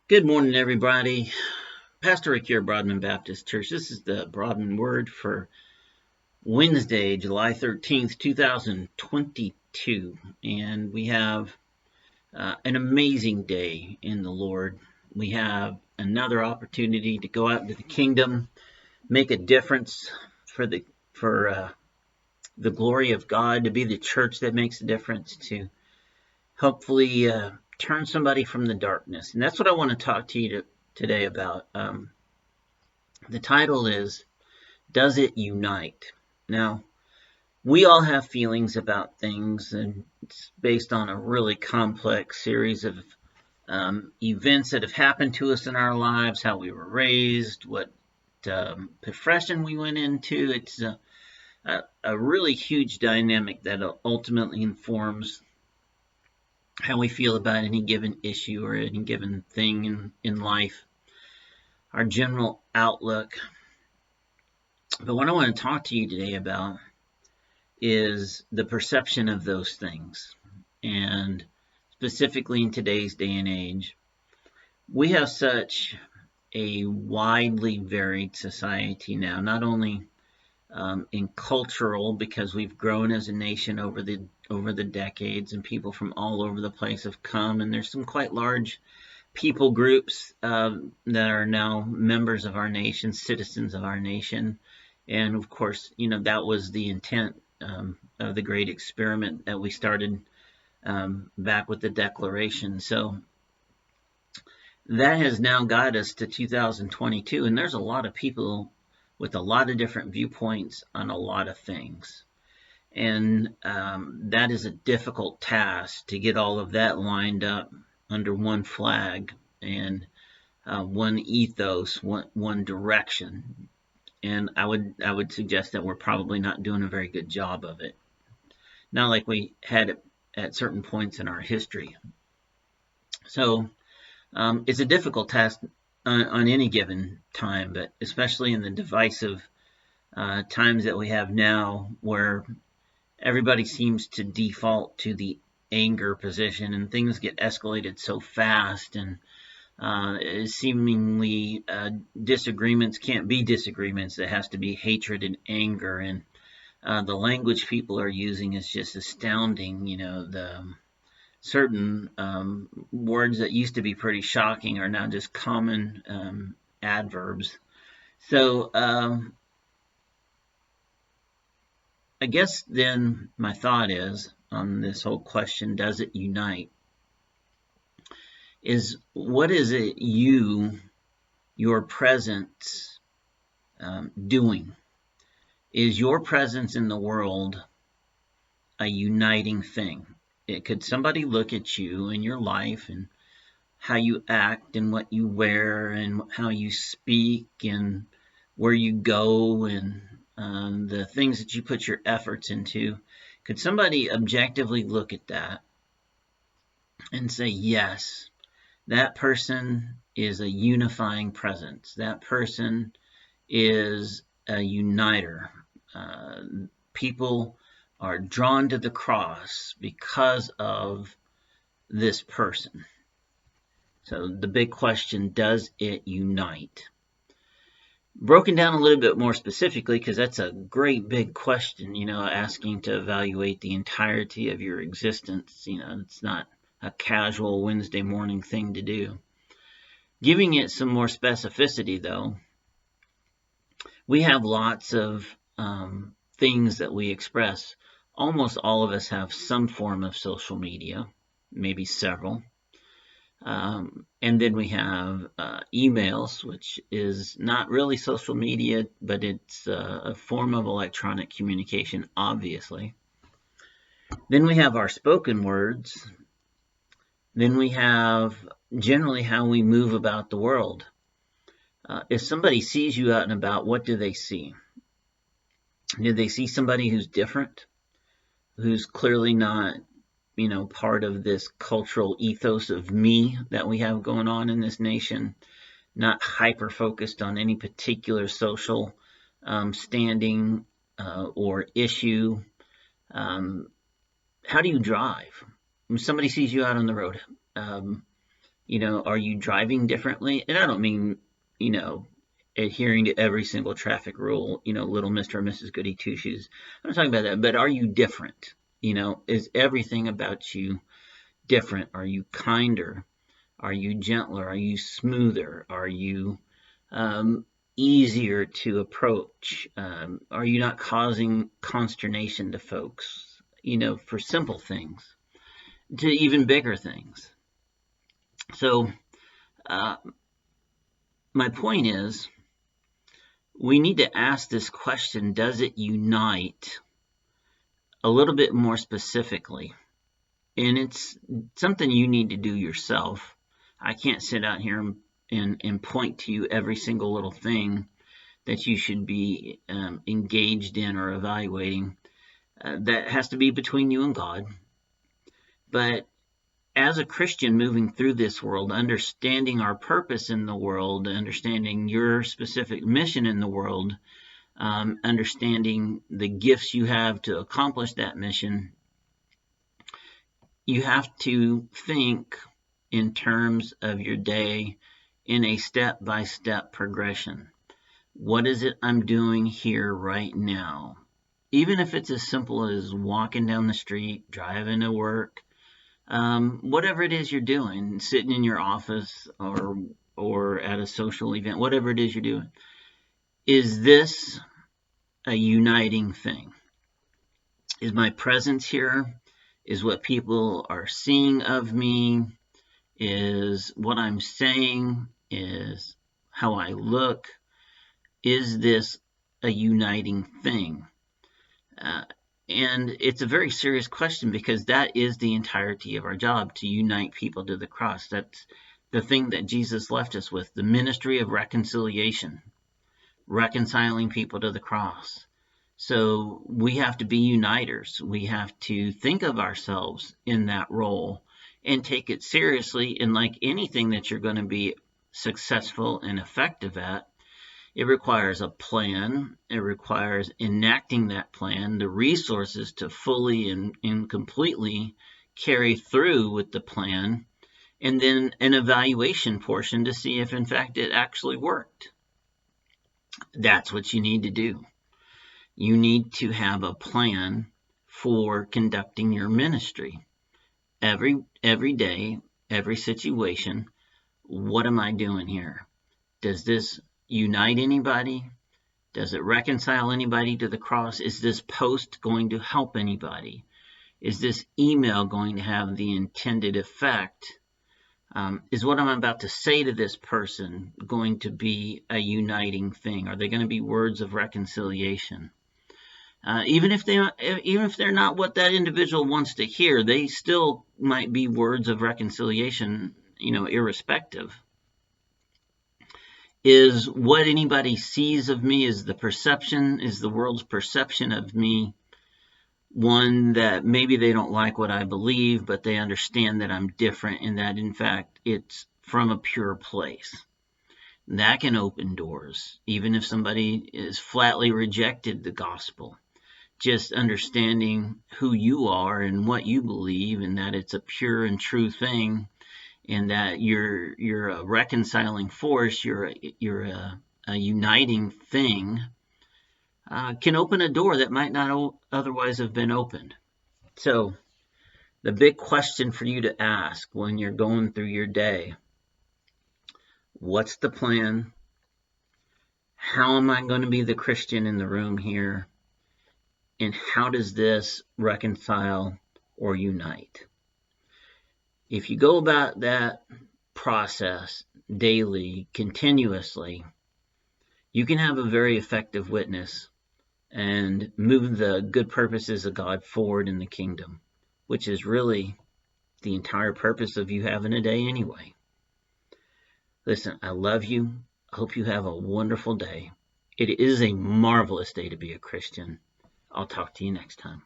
Good morning, everybody. Pastor Rick here, Broadman Baptist Church. This is the Broadman Word for Wednesday, July 13th, 2022. And we have an amazing day in the Lord. We have another opportunity to go out into the kingdom, make a difference for the glory of God, to be the church that makes a difference, to hopefully turn somebody from the darkness. And that's what I want to talk to you today about. The title is, Does It Unite? Now, we all have feelings about things, and it's based on a really complex series of events that have happened to us in our lives, how we were raised, what profession we went into. It's a really huge dynamic that ultimately informs how we feel about any given issue or any given thing in life, our general outlook. But what I want to talk to you today about is the perception of those things. And specifically in today's day and age, we have such a widely varied society now, not only in cultural, because we've grown as a nation over the decades, and people from all over the place have come, and there's some quite large people groups that are now members of our nation, citizens of our nation. And of course, that was the intent of the great experiment that we started back with the Declaration. So that has now got us to 2022, and there's a lot of people with a lot of different viewpoints on a lot of things. And that is a difficult task, to get all of that lined up under one flag and one ethos, one direction. And I would suggest that we're probably not doing a very good job of it. Not like we had it at certain points in our history. So it's a difficult task on any given time, but especially in the divisive times that we have now, where everybody seems to default to the anger position, and things get escalated so fast, and seemingly disagreements can't be disagreements. There has to be hatred and anger, and the language people are using is just astounding. The certain words that used to be pretty shocking are now just common adverbs. So I guess then my thought is on this whole question, does it unite, is what is it your presence doing? Is your presence in the world a uniting thing? Could somebody look at you in your life and how you act and what you wear and how you speak and where you go and the things that you put your efforts into? Could somebody objectively look at that and say, yes, that person is a unifying presence. That person is a uniter. People are drawn to the cross because of this person. So the big question, does it unite? Broken down a little bit more specifically, because that's a great big question, asking to evaluate the entirety of your existence. It's not a casual Wednesday morning thing to do. Giving it some more specificity, though, we have lots of things that we express. Almost all of us have some form of social media, maybe several. And then we have emails, which is not really social media, but it's a form of electronic communication, obviously. Then we have our spoken words. Then we have generally how we move about the world. If somebody sees you out and about, what do they see? Do they see somebody who's different, who's clearly not, part of this cultural ethos of me that we have going on in this nation, not hyper-focused on any particular social standing or issue? How do you drive? When somebody sees you out on the road, Are you driving differently? And I don't mean, adhering to every single traffic rule, little Mr. or Mrs. Goody Two Shoes. I'm not talking about that, but are you different? Is everything about you different? Are you kinder? Are you gentler? Are you smoother? Are you easier to approach? Are you not causing consternation to folks, for simple things to even bigger things? So, my point is, we need to ask this question: does it unite a little bit more specifically? And it's something you need to do yourself. I can't sit out here and point to you every single little thing that you should be engaged in or evaluating. That has to be between you and God. But as a Christian moving through this world, understanding our purpose in the world, understanding your specific mission in the world, understanding the gifts you have to accomplish that mission, you have to think in terms of your day in a step-by-step progression. What is it I'm doing here right now? Even if it's as simple as walking down the street, driving to work, whatever it is you're doing, sitting in your office or at a social event, whatever it is you're doing, is this a uniting thing? Is my presence here? Is what people are seeing of me? Is what I'm saying? Is how I look? Is this a uniting thing? And it's a very serious question, because that is the entirety of our job, to unite people to the cross. That's the thing that Jesus left us with, the ministry of reconciliation, reconciling people to the cross. So we have to be uniters. We have to think of ourselves in that role and take it seriously. And like anything that you're going to be successful and effective at, it requires a plan. It requires enacting that plan, the resources to fully and completely carry through with the plan, and then an evaluation portion to see if, in fact, it actually worked. That's what you need to do. You need to have a plan for conducting your ministry. Every day, every situation, what am I doing here? Does this unite anybody? Does it reconcile anybody to the cross? Is this post going to help anybody? Is this email going to have the intended effect? Is what I'm about to say to this person going to be a uniting thing? Are they going to be words of reconciliation? Even if they're not what that individual wants to hear, they still might be words of reconciliation, irrespective. Is what anybody sees of me, is the world's perception of me, one that maybe they don't like what I believe, but they understand that I'm different and that, in fact, it's from a pure place. That can open doors, even if somebody is flatly rejected the gospel. Just understanding who you are and what you believe, and that it's a pure and true thing, and that you're a reconciling force, you're a uniting thing, can open a door that might not otherwise have been opened. So the big question for you to ask when you're going through your day: what's the plan? How am I going to be the Christian in the room here? And how does this reconcile or unite? If you go about that process daily, continuously, you can have a very effective witness and move the good purposes of God forward in the kingdom, which is really the entire purpose of you having a day anyway. Listen, I love you. I hope you have a wonderful day. It is a marvelous day to be a Christian. I'll talk to you next time.